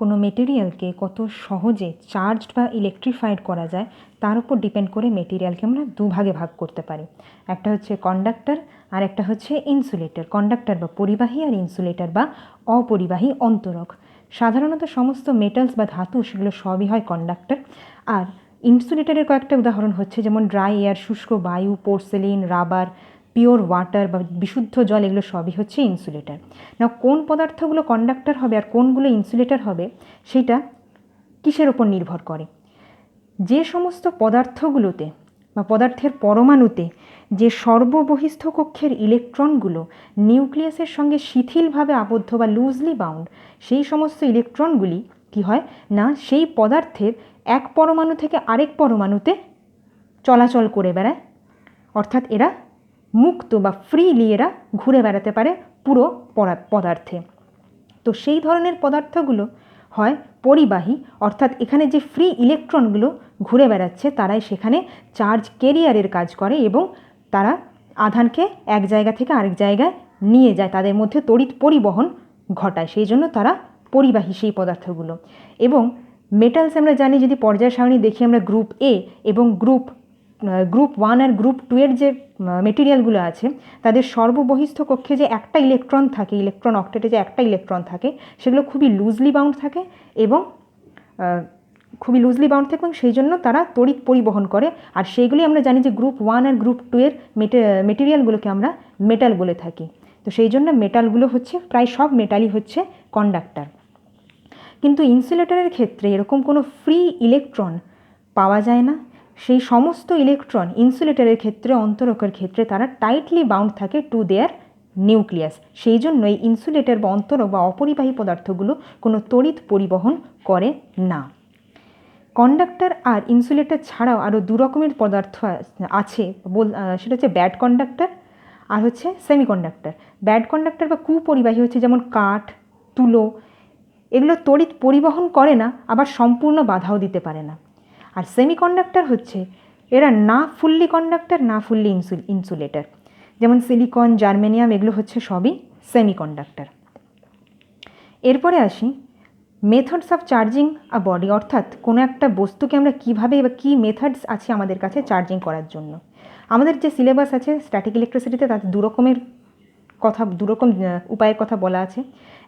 কোনো মেটেরিয়ালকে কত সহজে চার্জড বা ইলেকট্রিফাইড করা যায় তার উপর ডিপেন্ড করে মেটেরিয়ালকে আমরা দুভাগে ভাগ করতে পারি। একটা হচ্ছে কন্ডাক্টর আর একটা হচ্ছে ইনসুলেটর। কন্ডাক্টর বা পরিবাহী আর ইনসুলেটর বা অপরিবাহী অন্তরক। সাধারণত সমস্ত মেটালস বা ধাতু সেগুলো সবই হয় কন্ডাক্টর। আর ইনসুলেটরের কয়েকটা উদাহরণ হচ্ছে যেমন ড্রাই এয়ার, শুষ্ক বায়ু, পোর্সেলিন, রাবার, পিওর ওয়াটার বা বিশুদ্ধ জল, এগুলো সবই হচ্ছে ইনসুলেটর। না, কোন পদার্থগুলো কন্ডাক্টর হবে আর কোনগুলো ইনসুলেটর হবে সেটা কিসের ওপর নির্ভর করে? যে সমস্ত পদার্থগুলোতে বা পদার্থের পরমাণুতে যে সর্ববহিস্থ কক্ষের ইলেকট্রনগুলো নিউক্লিয়াসের সঙ্গে শিথিলভাবে আবদ্ধ বা লুজলি বাউন্ড, সেই সমস্ত ইলেকট্রনগুলি কি হয় না সেই পদার্থের এক পরমাণু থেকে আরেক পরমাণুতে চলাচল করে বেড়ায়, অর্থাৎ এরা মুক্ত বা ফ্রিলি এরা ঘুরে বেড়াতে পারে পুরো পদার্থে। তো সেই ধরনের পদার্থগুলো হয় পরিবাহী, অর্থাৎ এখানে যে ফ্রি ইলেকট্রনগুলো ঘুরে বেড়াচ্ছে তারাই সেখানে চার্জ ক্যারিয়ারের কাজ করে এবং তারা আধানকে এক জায়গা থেকে আরেক জায়গায় নিয়ে যায়, তাদের মধ্যে তড়িৎ পরিবহন ঘটায়, সেই জন্য তারা পরিবাহী সেই পদার্থগুলো। এবং মেটালস আমরা জানি, যদি পর্যায় সারণী দেখি আমরা, গ্রুপ এ এবং গ্রুপ 1 আর গ্রুপ 2 এর যে মেটেরিয়ালগুলো আছে তাদের সর্ববহিস্থ কক্ষে যে একটা ইলেকট্রন থাকে, ইলেকট্রন অক্টেটে যে একটা ইলেকট্রন থাকে, সেগুলো খুবই লুজলি বাউন্ড থাকে এবং সেই জন্য তারা তড়িৎ পরিবহন করে। আর সেইগুলি আমরা জানি যে গ্রুপ 1 আর গ্রুপ 2 এর মেটেরিয়ালগুলোকে আমরা মেটাল বলে থাকি। তো সেই জন্য মেটালগুলো হচ্ছে, প্রায় সব মেটালই হচ্ছে কন্ডাক্টর। কিন্তু ইনসুলেটরের ক্ষেত্রে এরকম কোনো ফ্রি ইলেকট্রন পাওয়া যায় না। সেই সমস্ত ইলেকট্রন ইনসুলেটরের ক্ষেত্রে, অন্তরকের ক্ষেত্রে তারা টাইটলি বাউন্ড থাকে টু দেয়ার নিউক্লিয়াস। সেই জন্যই ইনসুলেটর বা অন্তরক বা অপরিবাহী পদার্থগুলো কোনো তড়িৎ পরিবহন করে না। কন্ডাক্টর আর ইনসুলেটর ছাড়াও আরও দু রকমের পদার্থ আছে, সেটা হচ্ছে ব্যাড কন্ডাক্টর আর হচ্ছে সেমিকন্ডাক্টর। ব্যাড কন্ডাক্টর বা কুপরিবাহী হচ্ছে যেমন কাঠ, তুলো, এগুলো তড়িৎ পরিবহন করে না, আবার সম্পূর্ণ বাধাও দিতে পারে না। আর সেমিকন্ডাক্টর হচ্ছে এরা না ফুললি কন্ডাক্টর না ফুললি ইনসুলেটর, যেমন সিলিকন, জার্মেনিয়াম, এগুলো হচ্ছে সবই সেমিকন্ডাক্টর। এরপরে আসি methods of charging a body, অর্থাৎ কোনো একটা বস্তুকে আমরা কীভাবে বা কী মেথডস আছে আমাদের কাছে চার্জিং করার জন্য। আমাদের যে সিলেবাস আছে স্ট্যাটিক ইলেকট্রিসিটিতে, তাতে দু রকম উপায়ের কথা বলা আছে।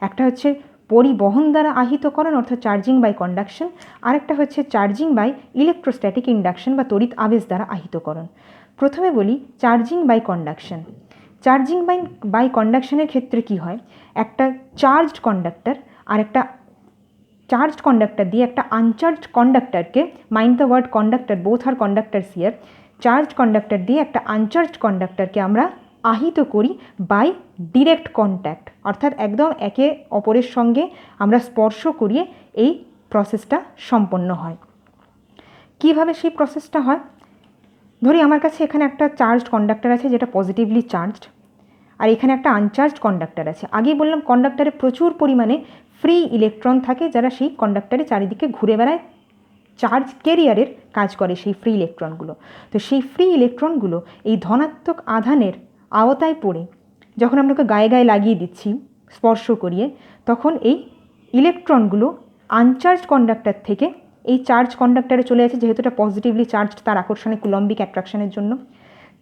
একটা হচ্ছে পরিবহন দ্বারা আহিতকরণ, অর্থাৎ চার্জিং বাই কন্ডাকশন, আরেকটা হচ্ছে চার্জিং বাই ইলেকট্রোস্ট্যাটিক ইন্ডাকশন বা তড়িৎ আবেশ দ্বারা আহিতকরণ। প্রথমে বলি charging by conduction. Charging by কন্ডাকশনের ক্ষেত্রে কি হয়, একটা চার্জড কন্ডাক্টর আর একটা চার্জড কন্ডাক্টর দিয়ে একটা আনচার্জড কন্ডাক্টরকে, mind the word conductor, both are conductors here, charged conductor দিয়ে একটা আনচার্জড কন্ডাক্টরকে আমরা আহিত করি বাই ডিরেক্ট কন্ট্যাক্ট, অর্থাৎ একদম একে অপরের সঙ্গে আমরা স্পর্শ করিয়ে এই প্রসেসটা সম্পন্ন হয়। কিভাবে সেই প্রসেসটা হয়, ধরি আমার কাছে এখানে একটা চার্জড কন্ডাক্টর আছে যেটা পজিটিভলি চার্জড, আর এখানে একটা আনচার্জড কন্ডাক্টর আছে। আগেই বললাম কন্ডাক্টরে প্রচুর পরিমাণে ফ্রি ইলেকট্রন থাকে যারা সেই কন্ডাক্টরের চারিদিকে ঘুরে বেড়ায়, চার্জ ক্যারিয়ারের কাজ করে সেই ফ্রি ইলেকট্রনগুলো। তো সেই ফ্রি ইলেকট্রনগুলো এই ধনাত্মক আধানের আওতায় পড়ে যখন আমরা ওকে গায়ে গায়ে লাগিয়ে দিচ্ছি স্পর্শ করিয়ে, তখন এই ইলেকট্রনগুলো আনচার্জ কন্ডাক্টর থেকে এই চার্জ কন্ডাক্টরে চলে যাচ্ছে, যেহেতু এটা পজিটিভলি চার্জড তার আকর্ষণে কুলম্বিক অ্যাট্রাকশনের জন্য।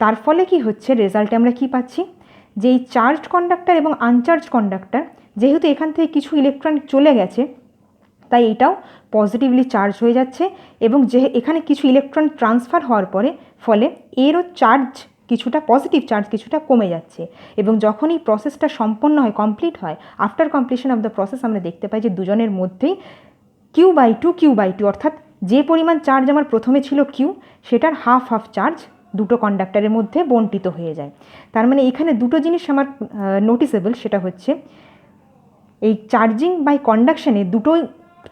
তার ফলে কি হচ্ছে, রেজাল্টে আমরা কি পাচ্ছি, যে এই চার্জড কন্ডাক্টর এবং আনচার্জ কন্ডাক্টর, যেহেতু এখান থেকে কিছু ইলেকট্রন চলে গেছে তাই এটাও পজিটিভলি চার্জ হয়ে যাচ্ছে, এবং যে এখানে কিছু ইলেকট্রন ট্রান্সফার হওয়ার ফলে এরও চার্জ কিছুটা, পজিটিভ চার্জ কিছুটা কমে যাচ্ছে। এবং যখন এই প্রসেসটা সম্পন্ন হয়, কমপ্লিট হয়, after completion of the process আমরা দেখতে পাই যে দুজনের মধ্যেই Q/2 অর্থাৎ যে পরিমাণ চার্জ আমার প্রথমে ছিল Q, সেটার হাফ চার্জ দুটো কন্ডাক্টরের মধ্যে বণ্টিত হয়ে যায়। তার মানে এখানে দুটো জিনিস আমার নোটিসেবল, সেটা হচ্ছে এই চার্জিং বাই কন্ডাকশানে দুটোই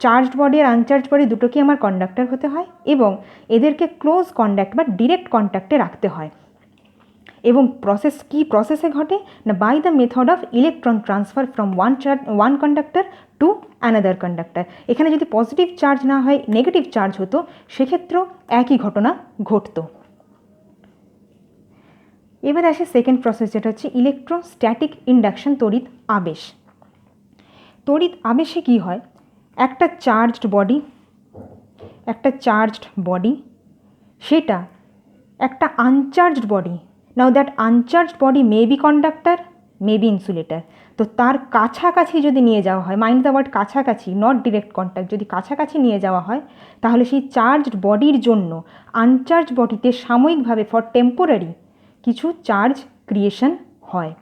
চার্জড বডি আর আনচার্জ বডি দুটোকেই আমার কন্ডাক্টর হতে হয় এবং এদেরকে ক্লোজ কন্ট্যাক্ট বা ডিরেক্ট কন্ট্যাক্টে রাখতে হয়। এবং প্রসেসে ঘটে না, by the method of electron transfer from one conductor to another conductor. এখানে যদি পজিটিভ চার্জ না হয় নেগেটিভ চার্জ হতো, সেক্ষেত্রেও একই ঘটনা ঘটত। এবার আসে সেকেন্ড প্রসেস, যেটা হচ্ছে ইলেকট্রোস্ট্যাটিক ইন্ডাকশন, তড়িৎ আবেশ। তড়িৎ আবেশে কি হয়, একটা চার্জড বডি সেটা একটা uncharged body, now that uncharged body may be conductor, may be insulator. তো তার কাছাকাছি যদি নিয়ে যাওয়া হয়, মাইন্ড দ্য ওয়ার্ড কাছাকাছি, নট ডিরেক্ট কন্ট্যাক্ট, যদি কাছাকাছি নিয়ে যাওয়া হয় তাহলে সেই চার্জড বডির জন্য আনচার্জ বডিতে সাময়িকভাবে ফর টেম্পোরারি কিছু চার্জ ক্রিয়েশন হয়।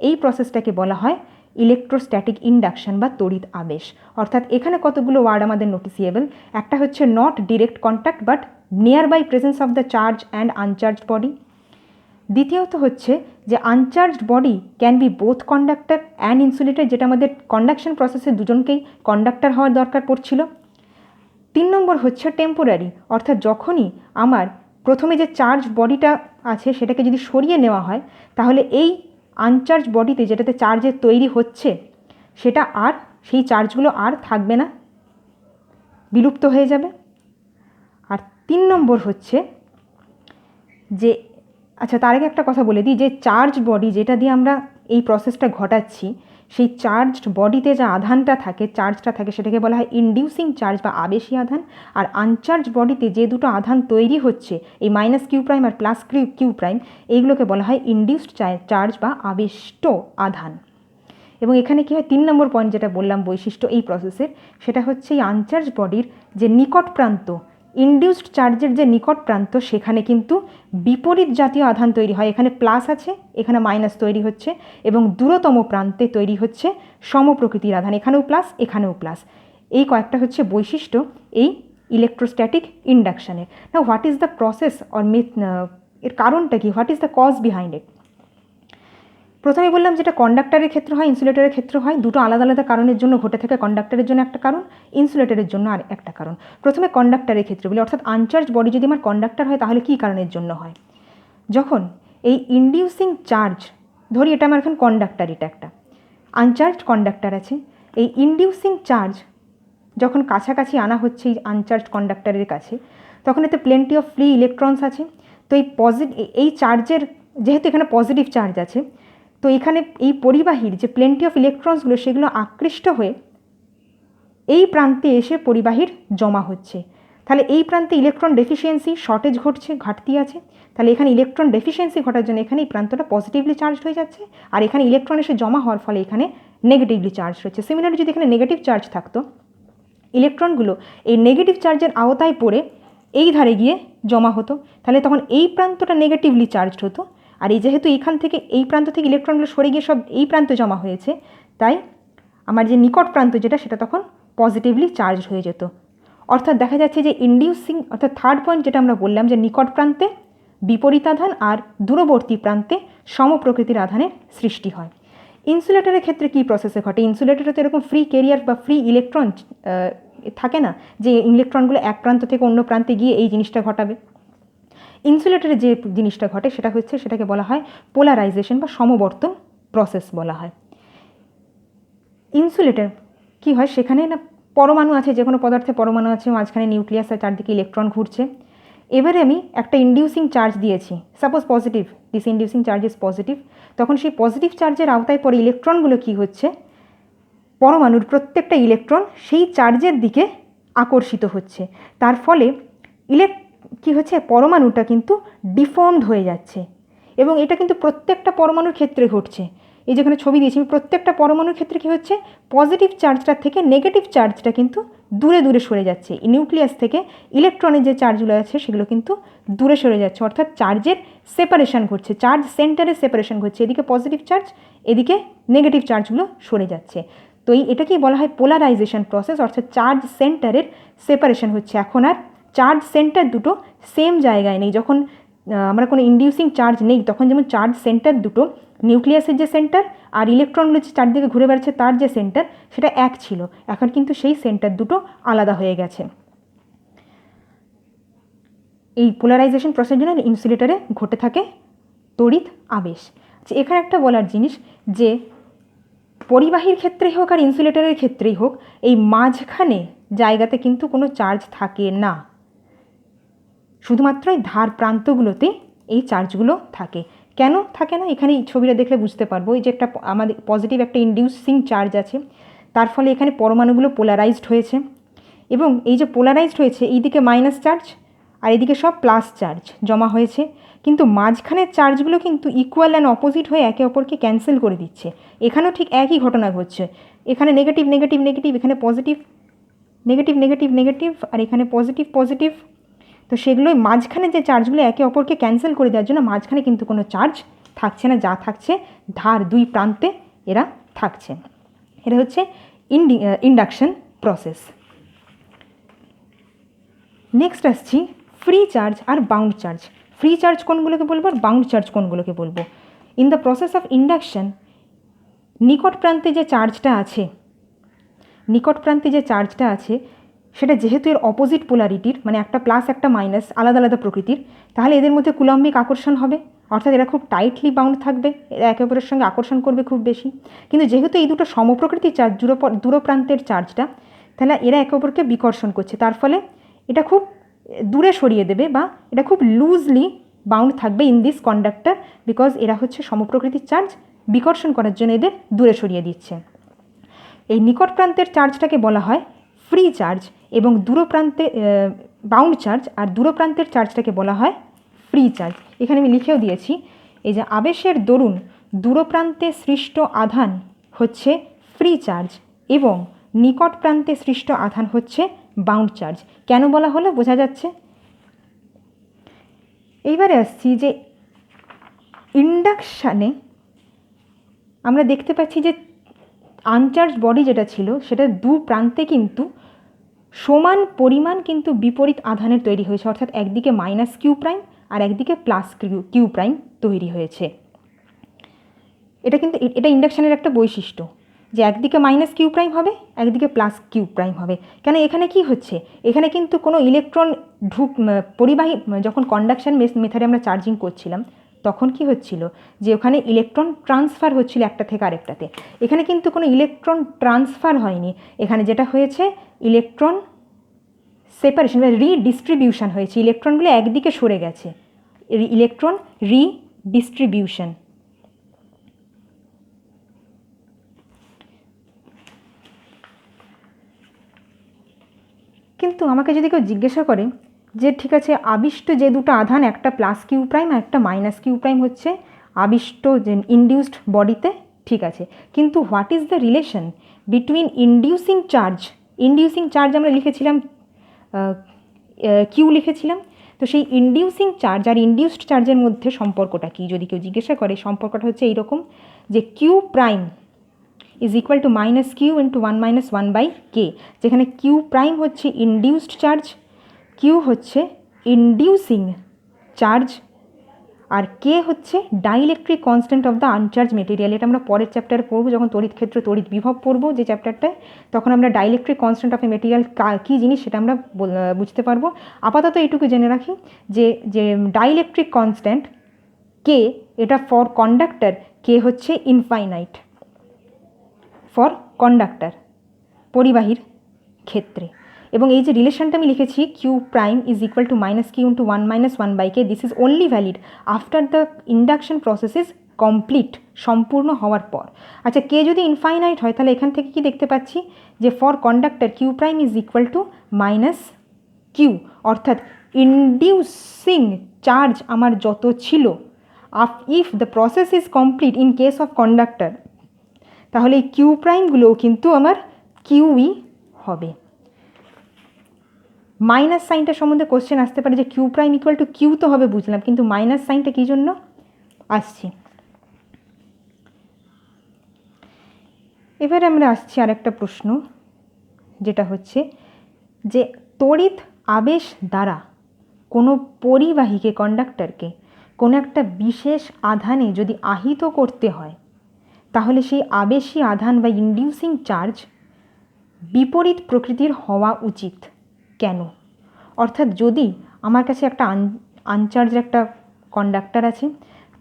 এই প্রসেসটাকে বলা হয় ইলেকট্রোস্ট্যাটিক ইন্ডাকশন বা তড়িৎ আবেশ। অর্থাৎ এখানে কতগুলো ওয়ার্ড আমাদের নোটিসিয়েবল। একটা হচ্ছে not direct contact but near by presence of the charge and uncharged body. দ্বিতীয়ত হচ্ছে যে uncharged body can be both conductor and insulator, যেটা আমাদের কন্ডাকশন প্রসেসে দুজনকেই কন্ডাক্টর হওয়ার দরকার পড়ছিল। 3 নম্বর হচ্ছে টেম্পোরারি, অর্থাৎ যখনই আমার প্রথমে যে চার্জ বডিটা আছে সেটাকে যদি সরিয়ে নেওয়া হয় তাহলে এই আনচার্জ বডিতে যেটাতে চার্জের তৈরি হচ্ছে সেটা আর সেই চার্জগুলো আর থাকবে না, বিলুপ্ত হয়ে যাবে। আর 3 নম্বর হচ্ছে যে, আচ্ছা তার আগে একটা কথা বলে দিই, যে চার্জ বডি যেটা দিয়ে আমরা এই প্রসেসটা ঘটাচ্ছি সেই চার্জড বডিতে যে আধানটা থাকে, চার্জটা থাকে, সেটাকে বলা হয় ইনডিউসিং চার্জ বা আবেশী আধান। আর আনচার্জ বডিতে যে দুটো আধান তৈরি হচ্ছে, এই -q' আর +q', এইগুলোকে বলা হয় ইনডিউসড চার্জ বা আবেষ্ট আধান। এবং এখানে কী হয়, 3 নম্বর পয়েন্ট যেটা বললাম বৈশিষ্ট্য এই প্রসেসের, সেটা হচ্ছে এই আনচার্জ বডির যে নিকট প্রান্ত, ইনডিউসড চার্জের যে নিকট প্রান্ত, সেখানে কিন্তু বিপরীত জাতীয় আধান তৈরি হয়। এখানে প্লাস আছে, এখানে মাইনাস তৈরি হচ্ছে, এবং দূরতম প্রান্তে তৈরি হচ্ছে সমপ্রকৃতির আধান, এখানেও প্লাস এখানেও প্লাস। এই কয়েকটা হচ্ছে বৈশিষ্ট্য এই ইলেকট্রোস্ট্যাটিক ইন্ডাকশানের। না what is the process or এর কারণটা কি, what is the cause behind it? প্রথমে বললাম যেটা কন্ডাক্টরের ক্ষেত্রে হয়, ইনসুলেটরের ক্ষেত্রে হয়, দুটো আলাদা আলাদা কারণের জন্য ঘটে থাকে। কন্ডাক্টরের জন্য একটা কারণ, ইনসুলেটরের জন্য আর একটা কারণ। প্রথমে কন্ডাক্টরের ক্ষেত্রে বলি, অর্থাৎ আনচার্জ বডি যদি আমার কন্ডাক্টর হয় তাহলে কী কারণের জন্য হয়? যখন এই ইনডিউসিং চার্জ, ধরি এটা আমার এখন কন্ডাক্টর, এটা একটা আনচার্জড কন্ডাক্টর আছে, এই ইনডিউসিং চার্জ যখন কাছাকাছি আনা হচ্ছে এই আনচার্জড কন্ডাক্টরের কাছে, তখন এতে প্লেন্টি অফ ফ্রি ইলেকট্রনস আছে। তো এই চার্জের যেহেতু এখানে পজিটিভ চার্জ আছে, তো এখানে এই পরিবাহীর যে প্লেন্টি অফ ইলেকট্রনসগুলো সেগুলো আকৃষ্ট হয়ে এই প্রান্তে এসে পরিবাহীর জমা হচ্ছে। তাহলে এই প্রান্তে ইলেকট্রন ডেফিসিয়েন্সি, শর্টেজ ঘটছে, ঘাটতি আছে। তাহলে এখানে ইলেকট্রন ডেফিসিয়েন্সি ঘটার জন্য এখানে এই প্রান্তটা পজিটিভলি চার্জড হয়ে যাচ্ছে, আর এখানে ইলেকট্রন এসে জমা হওয়ার ফলে এখানে নেগেটিভলি চার্জ হচ্ছে। সিমিলারলি যদি এখানে নেগেটিভ চার্জ থাকতো, ইলেকট্রনগুলো এই নেগেটিভ চার্জের আওতায় পড়ে এই ধারে গিয়ে জমা হতো, তাহলে তখন এই প্রান্তটা নেগেটিভলি চার্জড হতো। আর এই যেহেতু এইখান থেকে এই প্রান্ত থেকে ইলেকট্রনগুলো সরে গিয়ে সব এই প্রান্তে জমা হয়েছে, তাই আমার যে নিকট প্রান্ত যেটা সেটা তখন পজিটিভলি চার্জ হয়ে যেত। অর্থাৎ দেখা যাচ্ছে যে ইনডিউসিং, অর্থাৎ থার্ড পয়েন্ট যেটা আমরা বললাম যে নিকট প্রান্তে বিপরীত আধান আর দূরবর্তী প্রান্তে সমপ্রকৃতির আধানের সৃষ্টি হয়। ইনসুলেটরের ক্ষেত্রে কী প্রসেসে ঘটে? ইনসুলেটরে তো এরকম ফ্রি ক্যারিয়ার বা ফ্রি ইলেকট্রন থাকে না যে ইলেকট্রনগুলো এক প্রান্ত থেকে অন্য প্রান্তে গিয়ে এই জিনিসটা ঘটাবে। ইনসুলেটরে যে জিনিসটা ঘটে সেটা হচ্ছে, সেটাকে বলা হয় পোলারাইজেশন বা সমবর্তন প্রসেস বলা হয়। ইনসুলেটর কী হয়, সেখানে না পরমাণু আছে, যে কোনো পদার্থে পরমাণু আছে, মাঝখানে নিউক্লিয়াস আর চারদিকে ইলেকট্রন ঘুরছে। এবারে আমি একটা ইনডিউসিং চার্জ দিয়েছি, suppose positive, this inducing charge is positive. তখন সেই পজিটিভ চার্জের আওতায় পরে ইলেকট্রনগুলো কী হচ্ছে, পরমাণুর প্রত্যেকটা ইলেকট্রন সেই চার্জের দিকে আকর্ষিত হচ্ছে। তার ফলে কী হচ্ছে, পরমাণুটা কিন্তু ডিফর্মড হয়ে যাচ্ছে। এবং এটা কিন্তু প্রত্যেকটা পরমাণুর ক্ষেত্রে ঘটছে। এই যেখানে ছবি দিয়েছি, প্রত্যেকটা পরমাণুর ক্ষেত্রে কী হচ্ছে, পজিটিভ চার্জটার থেকে নেগেটিভ চার্জটা কিন্তু দূরে দূরে সরে যাচ্ছে। নিউক্লিয়াস থেকে ইলেকট্রনের যে চার্জগুলো আছে সেগুলো কিন্তু দূরে সরে যাচ্ছে, অর্থাৎ চার্জের সেপারেশন ঘটছে, চার্জ সেন্টারের সেপারেশন ঘটছে। এদিকে পজিটিভ চার্জ, এদিকে নেগেটিভ চার্জগুলো সরে যাচ্ছে। তো এটাকেই বলা হয় পোলারাইজেশন প্রসেস, অর্থাৎ চার্জ সেন্টারের সেপারেশন হচ্ছে। এখন আর চার্জ সেন্টার দুটো সেম জায়গায় নেই। যখন আমরা কোনো ইনডিউসিং চার্জ নেই তখন যেমন চার্জ সেন্টার দুটো, নিউক্লিয়াসের যে সেন্টার আর ইলেকট্রনগুলো যে চারদিকে ঘুরে বেড়াচ্ছে তার যে সেন্টার, সেটা এক ছিল। এখন কিন্তু সেই সেন্টার দুটো আলাদা হয়ে গেছে। এই পোলারাইজেশন প্রসেস জন্য ইনসুলেটরে ঘটে থাকে তড়িৎ আবেশ। আচ্ছা, এখানে একটা বলার জিনিস যে পরিবাহীর ক্ষেত্রেই হোক আর ইনসুলেটরের ক্ষেত্রেই হোক, এই মাঝখানে জায়গাতে কিন্তু কোনো চার্জ থাকে না, শুধুমাত্র এই ধার প্রান্তগুলোতে এই চার্জগুলো থাকে। কেন থাকে না, এখানে এই ছবিটা দেখলে বুঝতে পারবো। এই যে একটা আমাদের পজিটিভ একটা ইনডিউসিং চার্জ আছে, তার ফলে এখানে পরমাণুগুলো পোলারাইজড হয়েছে, এবং এই যে পোলারাইজড হয়েছে এইদিকে মাইনাস চার্জ আর এদিকে সব প্লাস চার্জ জমা হয়েছে, কিন্তু মাঝখানের চার্জগুলো কিন্তু ইকুয়াল অ্যান্ড অপোজিট হয়ে একে অপরকে ক্যান্সেল করে দিচ্ছে। এখানেও ঠিক একই ঘটনা ঘটছে, এখানে নেগেটিভ নেগেটিভ নেগেটিভ, এখানে পজিটিভ নেগেটিভ নেগেটিভ নেগেটিভ, আর এখানে পজিটিভ পজিটিভ। তো সেগুলোই মাঝখানে যে চার্জগুলো একে অপরকে ক্যান্সেল করে দেওয়ার জন্য মাঝখানে কিন্তু কোনো চার্জ থাকছে না, যা থাকছে ধার দুই প্রান্তে এরা থাকছে। এটা হচ্ছে ইন্ডাকশন প্রসেস। নেক্সট আসছি ফ্রি চার্জ আর বাউন্ড চার্জ। ফ্রি চার্জ কোনগুলোকে বলবো আর বাউন্ড চার্জ কোনগুলোকে বলবো? In the process of induction নিকট প্রান্তে যে চার্জটা আছে, নিকট প্রান্তে যে চার্জটা আছে সেটা যেহেতু এর অপোজিট পোলারিটির, মানে একটা প্লাস একটা মাইনাস আলাদা আলাদা প্রকৃতির, তাহলে এদের মধ্যে কুলম্বিক আকর্ষণ হবে, অর্থাৎ এরা খুব টাইটলি বাউন্ড থাকবে, এরা একে অপরের সঙ্গে আকর্ষণ করবে খুব বেশি। কিন্তু যেহেতু এই দুটো সমপ্রকৃতির চার্জ, দূরপ্রান্তের চার্জটা, তাহলে এরা একে অপরকে বিকর্ষণ করছে, তার ফলে এটা খুব দূরে সরিয়ে দেবে বা এটা খুব লুজলি বাউন্ড থাকবে ইন দিস কন্ডাক্টর, বিকজ এরা হচ্ছে সমপ্রকৃতির চার্জ, বিকর্ষণ করার জন্য এদের দূরে সরিয়ে দিচ্ছে। এই নিকট প্রান্তের চার্জটাকে বলা হয় ফ্রি চার্জ, এবং দূরপ্রান্তে বাউন্ড চার্জ, আর দূরপ্রান্তের চার্জটাকে বলা হয় ফ্রি চার্জ। এখানে আমি লিখেও দিয়েছি, এই যে আবেশের দরুন দূরপ্রান্তে সৃষ্ট আধান হচ্ছে ফ্রি চার্জ এবং নিকট প্রান্তে সৃষ্ট আধান হচ্ছে বাউন্ড চার্জ। কেন বলা হলো বোঝা যাচ্ছে? এইবারে আসছি যে ইন্ডাকশানে আমরা দেখতে পাচ্ছি যে আনচার্জ বডি যেটা ছিল সেটা দু প্রান্তে কিন্তু সমান পরিমাণ কিন্তু বিপরীত আধানের তৈরি হয়েছে, অর্থাৎ একদিকে মাইনাস কিউ প্রাইম আর একদিকে প্লাস কিউ প্রাইম তৈরি হয়েছে। এটা কিন্তু এটা ইন্ডাকশানের একটা বৈশিষ্ট্য যে একদিকে মাইনাস কিউ প্রাইম হবে, একদিকে প্লাস কিউ প্রাইম হবে। কেন এখানে কি হচ্ছে? এখানে কিন্তু কোনো ইলেকট্রন পরিবাহী, যখন কন্ডাকশন মেথডে আমরা চার্জিং করছিলাম তখন কি হচ্ছিল যে ওখানে ইলেকট্রন ট্রান্সফার হচ্ছিল একটা থেকে আরেকটাতে। এখানে কিন্তু কোনো ইলেকট্রন ট্রান্সফার হয়নি, এখানে যেটা হয়েছে ইলেকট্রন সেপারেশন বা রিডিস্ট্রিবিউশন হয়েছে, ইলেকট্রনগুলো একদিকে সরে গেছে, ইলেকট্রন রিডিস্ট্রিবিউশন। কিন্তু আমাকে যদি কেউ জিজ্ঞাসা করে যে ঠিক আছে আবিষ্ট যে দুটো আধান, একটা প্লাস কিউ প্রাইম আর একটা মাইনাস কিউ প্রাইম হচ্ছে আবিষ্ট যে ইনডিউসড বডিতে, ঠিক আছে, কিন্তু what is the relation between inducing charge আমরা লিখেছিলাম কিউ লিখেছিলাম, তো সেই ইনডিউসিং চার্জ আর ইনডিউসড চার্জের মধ্যে সম্পর্কটা কি যদি কেউ জিজ্ঞাসা করে, সম্পর্কটা হচ্ছে এইরকম যে Q prime is equal to minus Q into 1 - 1/k, যেখানে কিউ প্রাইম হচ্ছে ইনডিউসড চার্জ, কিউ হচ্ছে ইনডিউসিং চার্জ, আর কে হচ্ছে dielectric constant of the uncharge material. এটা আমরা পরের চ্যাপ্টারে পড়বো, যখন তড়িৎ ক্ষেত্র তড়িৎ বিভব পড়বো যে চ্যাপ্টারটায়, তখন আমরা dielectric constant of a material কী জিনিস সেটা আমরা বুঝতে পারবো। আপাতত এইটুকু জেনে রাখি যে যে ডাইইলেকট্রিক কনস্ট্যান্ট কে, এটা ফর কন্ডাক্টর কে হচ্ছে ইনফাইনাইট, ফর কন্ডাক্টর পরিবাহীর ক্ষেত্রে। এবং এই যে রিলেশনটা আমি লিখেছি Q prime is equal to minus Q into 1 - 1/k, this is only valid after the induction process is complete, সম্পূর্ণ হওয়ার পর। আচ্ছা, কে যদি ইনফাইনাইট হয় তাহলে এখান থেকে কি দেখতে পাচ্ছি যে for conductor Q prime is equal to minus Q, অর্থাৎ ইনডিউসিং চার্জ আমার যত ছিল, if the process is complete in case of conductor, তাহলে এই কিউ প্রাইমগুলোও কিন্তু আমার কিউই হবে। মাইনাস সাইনটা সম্বন্ধে কোশ্চেন আসতে পারে যে Q prime equal to Q তো হবে বুঝলাম, কিন্তু মাইনাস সাইনটা কী জন্য আসছি। এবারে আমরা আসছি আরেকটা প্রশ্ন, যেটা হচ্ছে যে তড়িৎ আবেশ দ্বারা কোনো পরিবাহীকে, কন্ডাক্টরকে কোনো একটা বিশেষ আধানে যদি আহিত করতে হয়, তাহলে সেই আবেশী আধান বা ইনডিউসিং চার্জ বিপরীত প্রকৃতির হওয়া উচিত কেন? অর্থাৎ যদি আমার কাছে একটা আনচার্জ একটা কন্ডাক্টর আছে,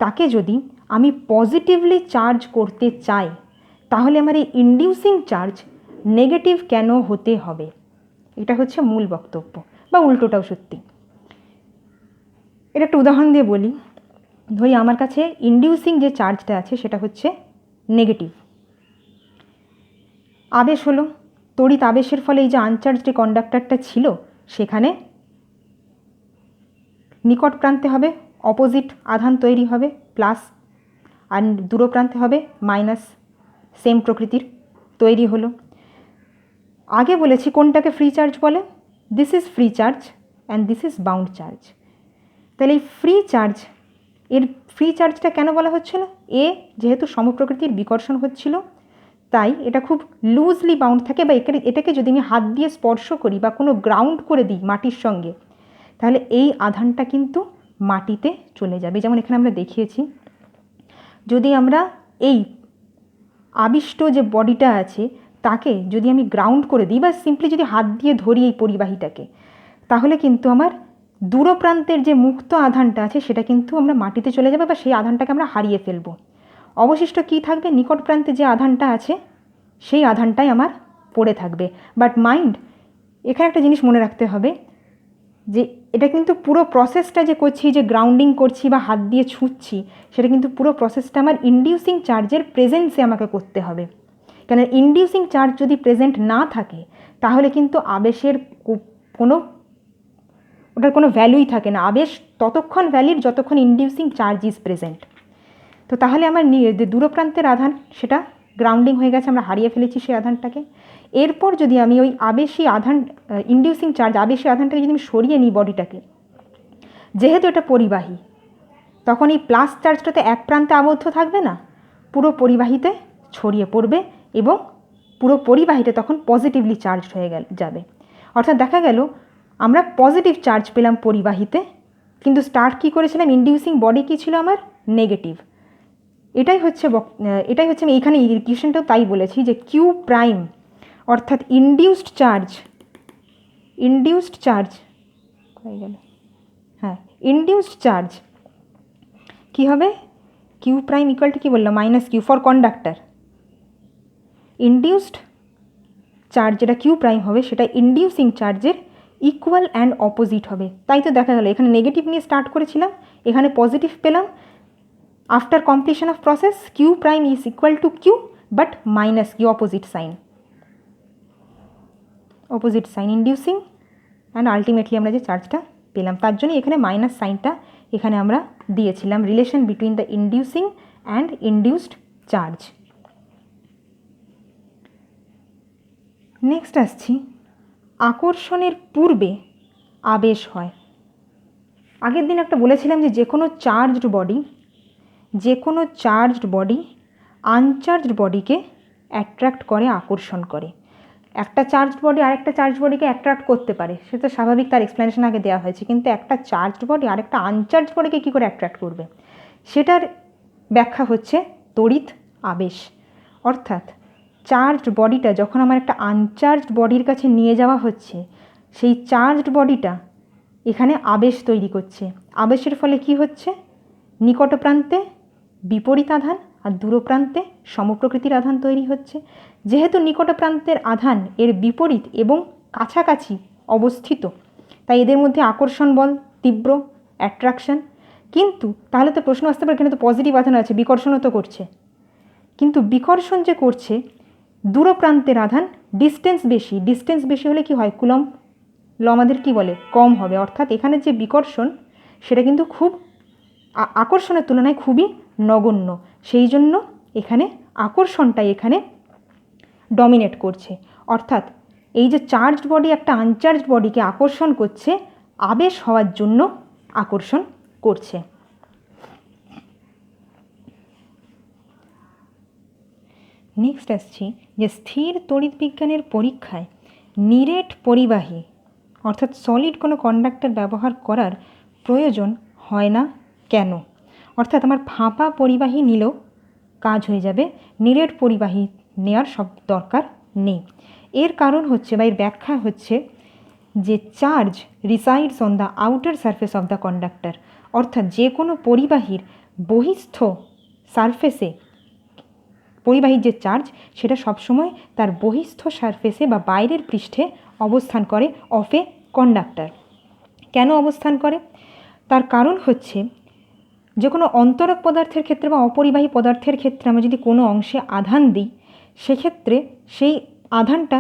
তাকে যদি আমি পজিটিভলি চার্জ করতে চাই, তাহলে আমার এই ইনডিউসিং চার্জ নেগেটিভ কেন হতে হবে? এটা হচ্ছে মূল বক্তব্য, বা উল্টোটাও সত্যি। এটা একটা উদাহরণ দিয়ে বলি। ধরি আমার কাছে ইনডিউসিং যে চার্জটা আছে সেটা হচ্ছে নেগেটিভ, আবেশ হলো, তড়িৎ আবেশের ফলে এই যে আনচার্জ যে কন্ডাক্টরটা ছিল সেখানে নিকট প্রান্তে হবে অপোজিট আধান তৈরি হবে প্লাস, আর দূর প্রান্তে হবে মাইনাস, সেম প্রকৃতির তৈরি হলো। আগে বলেছি কোনটাকে ফ্রি চার্জ বলে, this is free charge and this is bound charge. তাহলে এই ফ্রি চার্জ, এর ফ্রি চার্জটা কেন বলা হচ্ছিল, যেহেতু সমপ্রকৃতির বিকর্ষণ হচ্ছিল তাই এটা খুব লুজলি বাউন্ড থাকে, বা এটাকে যদি আমি হাত দিয়ে স্পর্শ করি বা কোনো গ্রাউন্ড করে দিই মাটির সঙ্গে, তাহলে এই আধানটা কিন্তু মাটিতে চলে যাবে। যেমন এখানে আমরা দেখিয়েছি, যদি আমরা এই আবিষ্ট যে বডিটা আছে তাকে যদি আমি গ্রাউন্ড করে দিই বা সিম্পলি যদি হাত দিয়ে ধরি এই পরিবাহীটাকে, তাহলে কিন্তু আমার দূরপ্রান্তের যে মুক্ত আধানটা আছে সেটা কিন্তু আমরা মাটিতে চলে যাবে বা সেই আধানটাকে আমরা হারিয়ে ফেলব। অবশিষ্ট কি থাকবে, নিকট প্রান্তে যে আধানটা আছে সেই আধানটাই আমার পড়ে থাকবে। বাট মাইন্ড, এখানে একটা জিনিস মনে রাখতে হবে যে এটা কিন্তু পুরো প্রসেসটা যে করছি, যে গ্রাউন্ডিং করছি বা হাত দিয়ে ছুঁচ্ছি, সেটা কিন্তু পুরো প্রসেসটা আমার ইনডিউসিং চার্জের প্রেজেন্সে আমাকে করতে হবে। কেন ইনডিউসিং চার্জ যদি প্রেজেন্ট না থাকে তাহলে কিন্তু আবেশের ওটার কোনো ভ্যালুই থাকে না। আবেশ ততক্ষণ ভ্যালিড যতক্ষণ ইনডিউসিং চার্জ ইজ প্রেজেন্ট। তো তাহলে আমার দূরপ্রান্তের আধান সেটা গ্রাউন্ডিং হয়ে গেছে, আমরা হারিয়ে ফেলেছি সেই আধানটাকে। এরপর যদি আমি ওই আবেশী আধান, ইনডিউসিং চার্জ আবেশী আধানটাকে যদি আমি সরিয়ে নিই বডিটাকে, যেহেতু এটা পরিবাহী, তখন এই প্লাস চার্জটা তো এক প্রান্তে আবদ্ধ থাকবে না, পুরো পরিবাহীতে ছড়িয়ে পড়বে এবং পুরো পরিবাহীতে তখন পজিটিভলি চার্জ হয়ে যাবে। অর্থাৎ দেখা গেল আমরা পজিটিভ চার্জ পেলাম পরিবাহীতে, কিন্তু স্টার্ট কী করেছিলাম, ইনডিউসিং বডি কী ছিল আমার, নেগেটিভ। এটাই হচ্ছে আমি এইখানে ইকুয়েশনটাও তাই বলেছি যে কিউ প্রাইম অর্থাৎ ইনডিউসড চার্জ কী হবে, কিউ প্রাইম ইকুয়াল টু কী বললাম, minus Q for conductor. Induced charge যেটা কিউ প্রাইম হবে সেটা ইনডিউসিং চার্জের ইকুয়াল অ্যান্ড অপোজিট হবে। তাই তো দেখা গেল এখানে নেগেটিভ নিয়ে স্টার্ট করেছিলাম, এখানে পজিটিভ পেলাম। After completion of process Q prime is equal to Q but minus Q, opposite sign inducing and ultimately আমরা যে চার্জটা পেলাম, তার জন্য এখানে মাইনাস সাইনটা এখানে আমরা দিয়েছিলাম, relation between the inducing and induced charge. Next আসছি, আকর্ষণের পূর্বে আবেশ হয়। আগের দিন একটা বলেছিলাম যে কোনো চার্জড বডি আনচার্জড বডিকে অ্যাট্রাক্ট করে, আকর্ষণ করে। একটা চার্জড বডি আরেকটা চার্জ বডিকে অ্যাট্রাক্ট করতে পারে, সেটা স্বাভাবিক, তার এক্সপ্লেনেশন আগে দেওয়া হয়েছে। কিন্তু একটা চার্জড বডি আরেকটা আনচার্জড বডিকে কী করে অ্যাট্রাক্ট করবে, সেটার ব্যাখ্যা হচ্ছে তড়িৎ আবেশ। অর্থাৎ চার্জড বডিটা যখন আমার একটা আনচার্জড বডির কাছে নিয়ে যাওয়া হচ্ছে, সেই চার্জড বডিটা এখানে আবেশ তৈরি করছে। আবেশের ফলে কি হচ্ছে, নিকট প্রান্তে বিপরীত আধান আর দূরপ্রান্তে সমপ্রকৃতির আধান তৈরি হচ্ছে। যেহেতু নিকট প্রান্তের আধান এর বিপরীত এবং কাছাকাছি অবস্থিত, তাই এদের মধ্যে আকর্ষণ বল তীব্র, অ্যাট্রাকশন। কিন্তু তাহলে তো প্রশ্ন আসতে পারে, এখানে তো পজিটিভ আধান আছে, বিকর্ষণও তো করছে। কিন্তু বিকর্ষণ যে করছে, দূরপ্রান্তের আধান ডিস্টেন্স বেশি হলে কি হয়, কুলম্ব ল আমাদের কী বলে, কম হবে। অর্থাৎ এখানে যে বিকর্ষণ সেটা কিন্তু খুব আকর্ষণের তুলনায় খুবই নগণ্য, সেই জন্য এখানে আকর্ষণটাই এখানে ডমিনেট করছে। অর্থাৎ এই যে চার্জড বডি একটা আনচার্জড বডিকে আকর্ষণ করছে, আবেশ হওয়ার জন্য আকর্ষণ করছে। নেক্সট আসছি যে স্থির তড়িৎ বিজ্ঞানের পরীক্ষায় নিরেট পরিবাহী অর্থাৎ সলিড কোনো কন্ডাক্টর ব্যবহার করার প্রয়োজন হয় না কেন। অর্থাৎ আমার ফাঁপা পরিবাহী নিলেও কাজ হয়ে যাবে, নিরেট পরিবাহী নেওয়ার সব দরকার নেই। এর কারণ হচ্ছে বা এর ব্যাখ্যা হচ্ছে যে charge resides on the outer surface of the conductor. অর্থাৎ যে কোনো পরিবাহীর বহিস্থ সারফেসে পরিবাহীর যে চার্জ সেটা সবসময় তার বহিস্থ সারফেসে বা বাইরের পৃষ্ঠে অবস্থান করে অফ এ কন্ডাক্টর। কেন অবস্থান করে, তার কারণ হচ্ছে যে কোনো অন্তরক পদার্থের ক্ষেত্রে বা অপরিবাহী পদার্থের ক্ষেত্রে আমরা যদি কোনো অংশে আধান দিই, সেক্ষেত্রে সেই আধানটা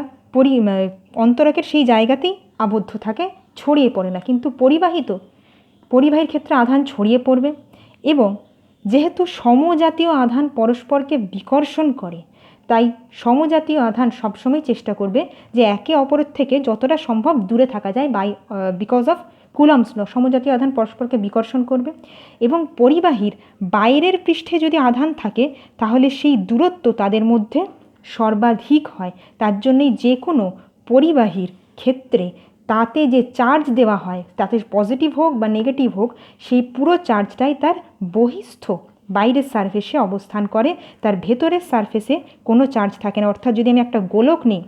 অন্তরকের সেই জায়গাতেই আবদ্ধ থাকে, ছড়িয়ে পড়ে না। কিন্তু পরিবাহীর ক্ষেত্রে আধান ছড়িয়ে পড়বে, এবং যেহেতু সমজাতীয় আধান পরস্পরকে বিকর্ষণ করে, তাই সমজাতীয় আধান সবসময় চেষ্টা করবে যে একে অপরের থেকে যতটা সম্ভব দূরে থাকা যায়, বিকজ অফ কুলম্বস ল। সমজাতীয় আধান পরস্পরকে বিকর্ষণ করবে, এবং পরিবাহীর বাইরের পৃষ্ঠে যদি আধান থাকে তাহলে সেই দূরত্ব তাদের মধ্যে সর্বাধিক হয়। তার জন্যই যে কোনো পরিবাহীর ক্ষেত্রে তাতে যে চার্জ দেওয়া হয়, তাতে পজিটিভ হোক বা নেগেটিভ হোক, সেই পুরো চার্জটাই তার বহিস্থ বাইরের সারফেসে অবস্থান করে, তার ভেতরের সারফেসে কোনো চার্জ থাকে না। অর্থাৎ যদি আমি একটা গোলক নিই,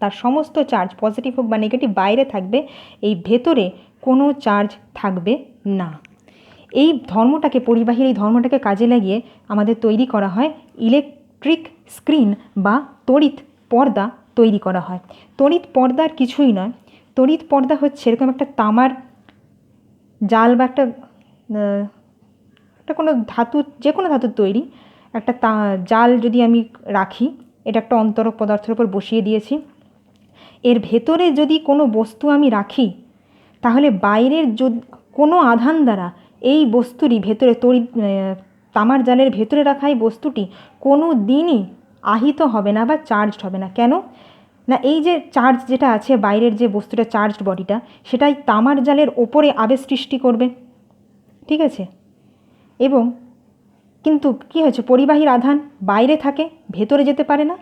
তার সমস্ত চার্জ পজিটিভ হোক বা নেগেটিভ বাইরে থাকবে, এই ভেতরে কোনো চার্জ থাকবে না। এই ধর্মটাকে, পরিবাহীর এই ধর্মটাকে কাজে লাগিয়ে আমাদের তৈরি করা হয় ইলেকট্রিক স্ক্রিন বা তড়িৎ পর্দা তৈরি করা হয়। তড়িৎ পর্দার কিছুই নয়, তড়িৎ পর্দা হচ্ছে এরকম একটা তামার জাল বা একটা কোনো ধাতু, যে কোনো ধাতুর তৈরি একটা জাল যদি আমি রাখি, এটা একটা অন্তরক পদার্থের উপর বসিয়ে দিয়েছি, এর ভেতরে যদি কোনো বস্তু আমি রাখি, তাহলে বাইরের কোনো আধান দ্বারা এই বস্তুটি ভেতরে তামার জালের ভেতরে রাখা এই বস্তুটি কোনো দিনই আহিত হবে না বা চার্জড হবে না। কেন না, এই যে চার্জ যেটা আছে, বাইরের যে বস্তুটা চার্জড বডিটা, সেটাই তামার জালের ওপরে আবেশ সৃষ্টি করবে, ঠিক আছে। এবং কিন্তু কী হয়েছে, পরিবাহীর আধান বাইরে থাকে, ভেতরে যেতে পারে না,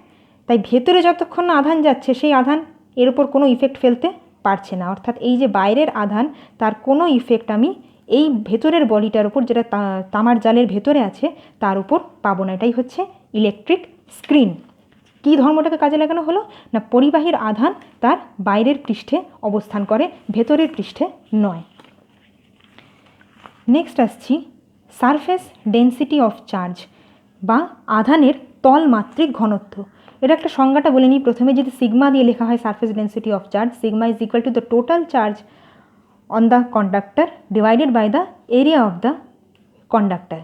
তাই ভেতরে যতক্ষণ না আধান যাচ্ছে, সেই আধান এর উপর কোনো ইফেক্ট ফেলতে পারছে না। অর্থাৎ এই যে বাইরের আধান, তার কোনো ইফেক্ট আমি এই ভেতরের বডিটার উপর, যেটা তামার জালের ভেতরে আছে, তার উপর পাবো না। এটাই হচ্ছে ইলেকট্রিক স্ক্রিন। কী ধর্মটাকে কাজে লাগানো হলো না, পরিবাহীর আধান তার বাইরের পৃষ্ঠে অবস্থান করে, ভেতরের পৃষ্ঠে নয়। নেক্সট আসছি সারফেস ডেন্সিটি অফ চার্জ বা আধানের তলমাত্রিক ঘনত্ব। এটা একটা সংজ্ঞাটা বলে নিই প্রথমে। যদি সিগমা দিয়ে লেখা হয় surface density of charge, sigma is equal to the total charge on the conductor divided by the area of the conductor.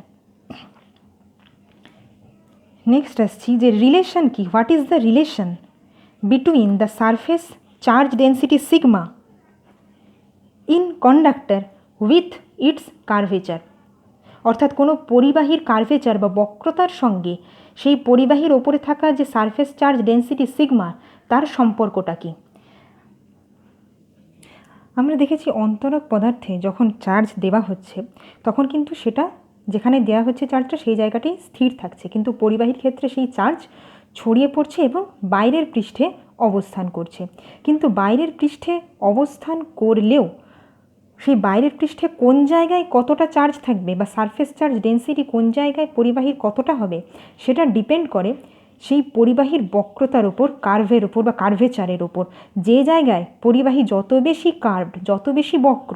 Next আসছি যে রিলেশন কি, what is the relation between the surface charge density sigma in conductor with its curvature. অর্থাৎ কোনো পরিবাহীর curvature বা বক্রতার সঙ্গে সেই পরিবাহীর ওপরে থাকা যে সারফেস চার্জ ডেন্সিটি সিগমা, তার সম্পর্কটা কী। আমরা দেখেছি অন্তরক পদার্থে যখন চার্জ দেওয়া হচ্ছে, তখন কিন্তু সেটা যেখানে দেওয়া হচ্ছে চার্জটা, সেই জায়গাটাই স্থির থাকছে, কিন্তু পরিবাহীর ক্ষেত্রে সেই চার্জ ছড়িয়ে পড়ছে এবং বাইরের পৃষ্ঠে অবস্থান করছে। কিন্তু বাইরের পৃষ্ঠে অবস্থান করলেও সেই বাইরের পৃষ্ঠে কোন জায়গায় কতটা চার্জ থাকবে বা সারফেস চার্জ ডেন্সিটি কোন জায়গায় পরিবাহীর কতটা হবে, সেটা ডিপেন্ড করে সেই পরিবাহীর বক্রতার ওপর, কার্ভের ওপর বা কার্ভেচারের ওপর। যে জায়গায় পরিবাহী যত বেশি কার্ভড, যত বেশি বক্র,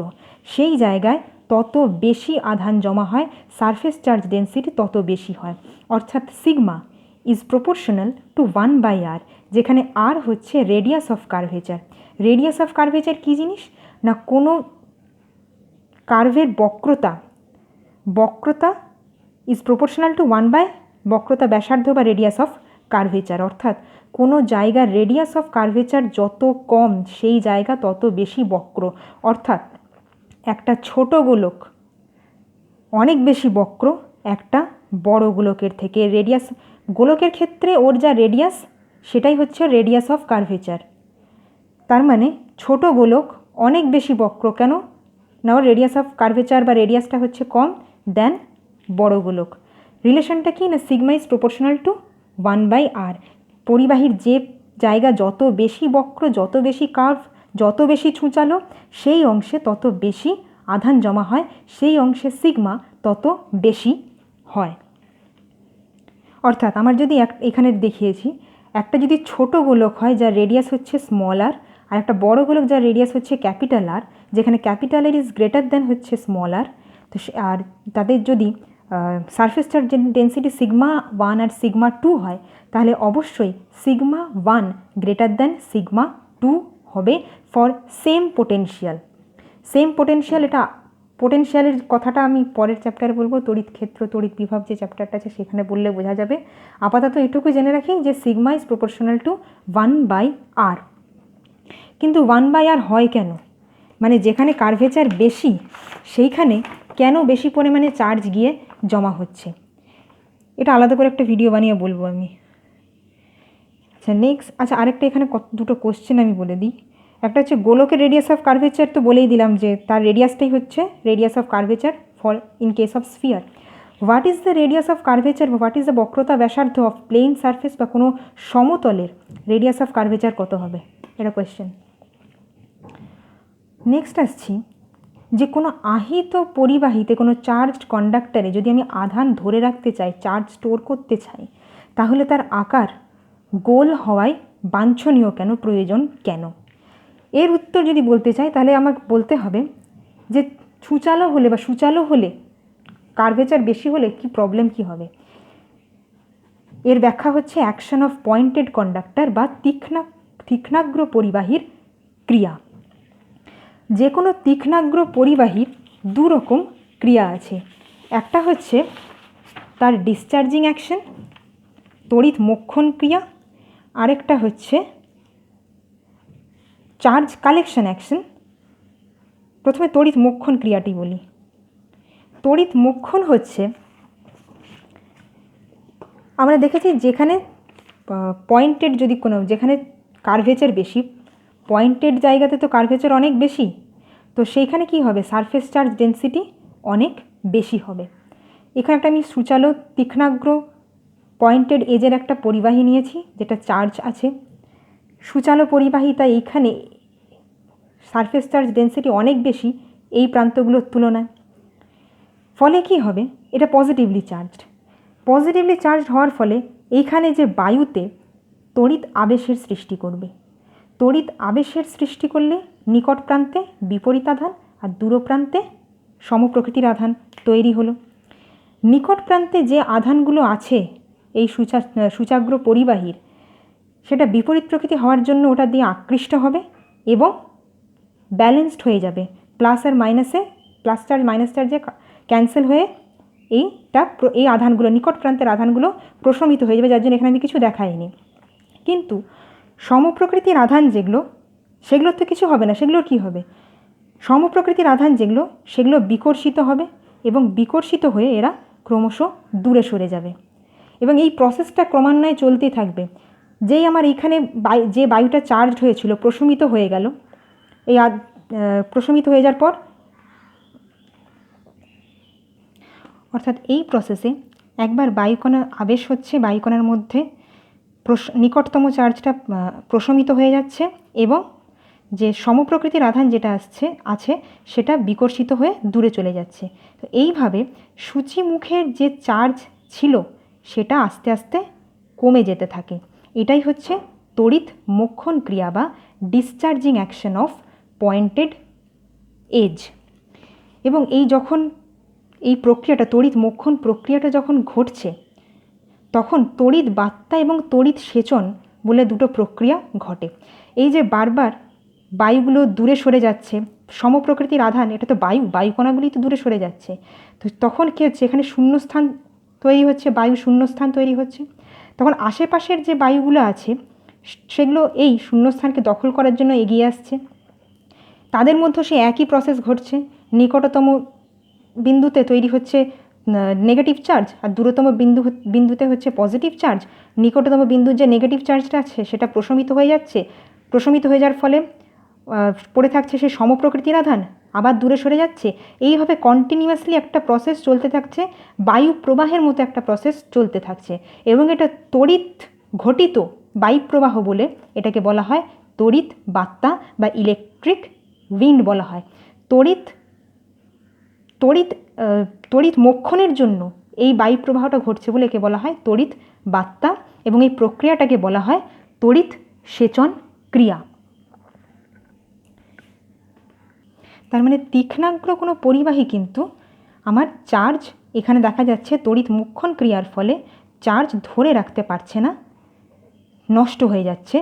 সেই জায়গায় তত বেশি আধান জমা হয়, সারফেস চার্জ ডেন্সিটি তত বেশি হয়। অর্থাৎ sigma is proportional to 1/r, যেখানে আর হচ্ছে radius of curvature. Radius of curvature কী জিনিস না, কোনো কার্ভের বক্রতা ইজ প্রপোর্শনাল টু 1/, বক্রতা ব্যাসার্ধ বা রেডিয়াস অফ কার্ভেচার। অর্থাৎ কোনো জায়গার রেডিয়াস অফ কার্ভেচার যত কম, সেই জায়গা তত বেশি বক্র। অর্থাৎ একটা ছোট গোলক অনেক বেশি বক্র একটা বড় গোলকের থেকে। গোলকের ক্ষেত্রে ওর যা রেডিয়াস, সেটাই হচ্ছে রেডিয়াস অফ কার্ভেচার। তার মানে ছোট গোলক অনেক বেশি বক্র, কেন না ওর রেডিয়াস অফ কার্ভেচার বা রেডিয়াসটা হচ্ছে কম দেন বড় গোলক। রিলেশনটা কি না, sigma is proportional to 1/r। পরিবাহীর যে জায়গা যত বেশি বক্র, যত বেশি কার্ভ, যত বেশি ছুঁচালো, সেই অংশে তত বেশি আধান জমা হয়, সেই অংশে সিগমা তত বেশি হয়। অর্থাৎ আমার যদি এখানে দেখিয়েছি, একটা যদি ছোট গোলক হয় যার রেডিয়াস হচ্ছে স্মল আর, আর একটা বড় গোলক যার রেডিয়াস হচ্ছে ক্যাপিটাল আর, যেখানে capital R is greater than হচ্ছে স্মল আর, তো আর তাদের যদি সারফেস চার্জ ডেন্সিটি সিগমা 1 আর সিগমা 2 হয়, তাহলে অবশ্যই সিগমা 1 গ্রেটার দেন সিগমা 2 হবে ফর সেম পোটেনশিয়াল। এটা পোটেনশিয়ালের কথাটা আমি পরের চ্যাপ্টারে বলবো, তড়িৎ ক্ষেত্র তড়িৎ বিভব যে চ্যাপ্টারটা আছে সেখানে বললে বোঝা যাবে। আপাতত এটুকু জেনে রাখি যে sigma is proportional to 1/r। কিন্তু 1/r হয় কেন, মানে যেখানে কার্ভেচার বেশি সেইখানে কেন বেশি পরিমাণে চার্জ গিয়ে জমা হচ্ছে, এটা আলাদা করে একটা ভিডিও বানিয়ে বলবো আমি। আচ্ছা নেক্সট, আচ্ছা আরেকটা এখানে দুটো কোশ্চেন আমি বলে দিই। একটা হচ্ছে গোলকের রেডিয়াস অফ কার্ভেচার, তো বলেই দিলাম যে তার রেডিয়াসটাই হচ্ছে radius of curvature for in case of sphere. What is the radius of curvature, what is the বক্রতা ব্যাসার্ধ অফ প্লেন সারফেস বা কোনো সমতলের রেডিয়াস অফ কার্ভেচার কত হবে, এটা কোয়েশ্চেন। নেক্সট আসছি যে কোনো আহিত পরিবাহীতে কোনো চার্জড কন্ডাক্টরে যদি আমি আধান ধরে রাখতে চাই, চার্জ স্টোর করতে চাই, তাহলে তার আকার গোল হওয়ায় বাঞ্ছনীয় কেন, প্রয়োজন কেন? এর উত্তর যদি বলতে চাই তাহলে আমাকে বলতে হবে যে সুচালো হলে বা সুচালো হলে, কার্ভেচার বেশি হলে কি প্রবলেম কি হবে। এর ব্যাখ্যা হচ্ছে অ্যাকশন অফ পয়েন্টেড কন্ডাক্টর বা তীক্ষ্ণাগ্র পরিবাহীর ক্রিয়া। যে কোনো তীক্ষ্ণাগ্র পরিবাহীর দু রকম ক্রিয়া আছে, একটা হচ্ছে তার ডিসচার্জিং অ্যাকশন, তড়িৎ মোক্ষণ ক্রিয়া, আরেকটা হচ্ছে চার্জ কালেকশন অ্যাকশন। প্রথমে তড়িৎ মোক্ষণ ক্রিয়াটি বলি। তড়িৎ মোক্ষণ হচ্ছে, আমরা দেখেছি যেখানে পয়েন্টেড, যদি কোনো যেখানে কার্ভেচার বেশি, পয়েন্টেড জায়গাতে তো কার্ভেচার অনেক বেশি, তো সেইখানে কি হবে, সারফেস চার্জ ডেন্সিটি অনেক বেশি হবে। এখানে একটা আমি সুচালো তীক্ষ্ণাগ্র পয়েন্টেড এজের একটা পরিবাহী নিয়েছি যেটা চার্জ আছে, সুচালো পরিবাহী, তাই এইখানে সারফেস চার্জ ডেন্সিটি অনেক বেশি এই প্রান্তগুলোর তুলনায়। ফলে কি হবে, এটা পজিটিভলি চার্জড। পজিটিভলি চার্জড হওয়ার ফলে এইখানে যে বায়ুতে তড়িৎ আবেশের সৃষ্টি করবে। তড়িৎ আবেশের সৃষ্টি করলে নিকট প্রান্তে বিপরীত আধান আর দূর প্রান্তে সমপ্রকৃতির আধান তৈরি হলো। নিকট প্রান্তে যে আধানগুলো আছে এই সূচাগ্র পরিবাহীর, সেটা বিপরীত প্রকৃতি হওয়ার জন্য ওটা দিয়ে আকৃষ্ট হবে এবং ব্যালেন্সড হয়ে যাবে। প্লাস আর মাইনাসে, প্লাস চার্জ মাইনাস চার্জে ক্যান্সেল হয়ে এই আধানগুলো, নিকট প্রান্তের আধানগুলো প্রশমিত হয়ে যাবে, যার জন্য এখানে আমি কিছু দেখাইনি। কিন্তু সমপ্রকৃতির আধান যেগুলো, সেগুলোর তো কিছু হবে না। সেগুলোর কী হবে, সমপ্রকৃতির আধান যেগুলো সেগুলো বিকর্ষিত হবে এবং বিকর্ষিত হয়ে এরা ক্রমশ দূরে সরে যাবে এবং এই প্রসেসটা ক্রমান্বয়ে চলতেই থাকবে। যেই আমার এইখানে যে বায়ুটা চার্জড হয়েছিল প্রশমিত হয়ে গেল, এই প্রশমিত হয়ে যাওয়ার পর, অর্থাৎ এই প্রসেসে একবার বায়ুকণা আবেশ হচ্ছে, বায়ুকণার মধ্যে নিকটতম চার্জটা প্রশমিত হয়ে যাচ্ছে এবং যে সমপ্রকৃতির আধান যেটা আছে সেটা বিকর্ষিত হয়ে দূরে চলে যাচ্ছে। তো এইভাবে সূচিমুখের যে চার্জ ছিল সেটা আস্তে আস্তে কমে যেতে থাকে। এটাই হচ্ছে তড়িৎ মোক্ষণ ক্রিয়া বা discharging action of pointed edge. এবং যখন এই প্রক্রিয়াটা, তড়িৎ মোক্ষণ প্রক্রিয়াটা যখন ঘটছে, তখন তড়িৎ বাত্তা এবং তড়িৎ সেচন বলে দুটো প্রক্রিয়া ঘটে। এই যে বারবার বায়ুগুলো দূরে সরে যাচ্ছে, সমপ্রকৃতির আধান, এটা তো বায়ুকণাগুলি তো দূরে সরে যাচ্ছে, তো তখন কী হচ্ছে, এখানে শূন্যস্থান তৈরি হচ্ছে, বায়ু শূন্যস্থান তৈরি হচ্ছে। তখন আশেপাশের যে বায়ুগুলো আছে সেগুলো এই শূন্যস্থানকে দখল করার জন্য এগিয়ে আসছে। তাদের মধ্যে সেই একই প্রসেস ঘটছে, নিকটতম বিন্দুতে তৈরি হচ্ছে নেগেটিভ চার্জ আর দূরতম বিন্দুতে হচ্ছে পজিটিভ চার্জ। নিকটতম বিন্দুর যে নেগেটিভ চার্জটা আছে সেটা প্রশমিত হয়ে যাচ্ছে, প্রশমিত হয়ে যাওয়ার ফলে পড়ে থাকছে সে সমপ্রকৃতির আধান, আবার দূরে সরে যাচ্ছে। এইভাবে কন্টিনিউয়াসলি একটা প্রসেস চলতে থাকছে, বায়ু প্রবাহের মতো একটা প্রসেস চলতে থাকছে এবং এটা তড়িৎ ঘটিত বায়ু প্রবাহ বলে এটাকে বলা হয় তড়িৎ বাত্তা বা ইলেকট্রিক উইন্ড বলা হয়। তড়িৎ মোক্ষণের জন্য এই বায়ু প্রবাহটা ঘটছে বলে একে বলা হয় তড়িৎ বাত্তা এবং এই প্রক্রিয়াটাকে বলা হয় তড়িৎ সেচন ক্রিয়া। তার মানে তীক্ষ্ণাগ্র কোনো পরিবাহী কিন্তু আমার চার্জ, এখানে দেখা যাচ্ছে তড়িৎ মোক্ষণ ক্রিয়ার ফলে চার্জ ধরে রাখতে পারছে না, নষ্ট হয়ে যাচ্ছে,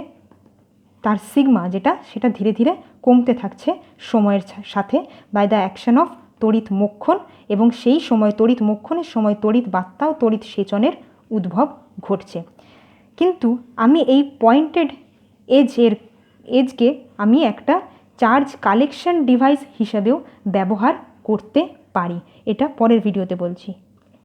তার সিগমা যেটা সেটা ধীরে ধীরে কমতে থাকছে সময়ের সাথে বাই দ্য অ্যাকশন অফ তড়িৎ মোক্ষণ এবং সেই সময় তড়িৎ মোক্ষণের সময় তড়িৎ বার্তা ও তড়িৎ সেচনের উদ্ভব ঘটছে। কিন্তু আমি এই পয়েন্টেড এজকে আমি একটা চার্জ কালেকশন ডিভাইস হিসেবেও ব্যবহার করতে পারি, এটা পরের ভিডিওতে বলছি।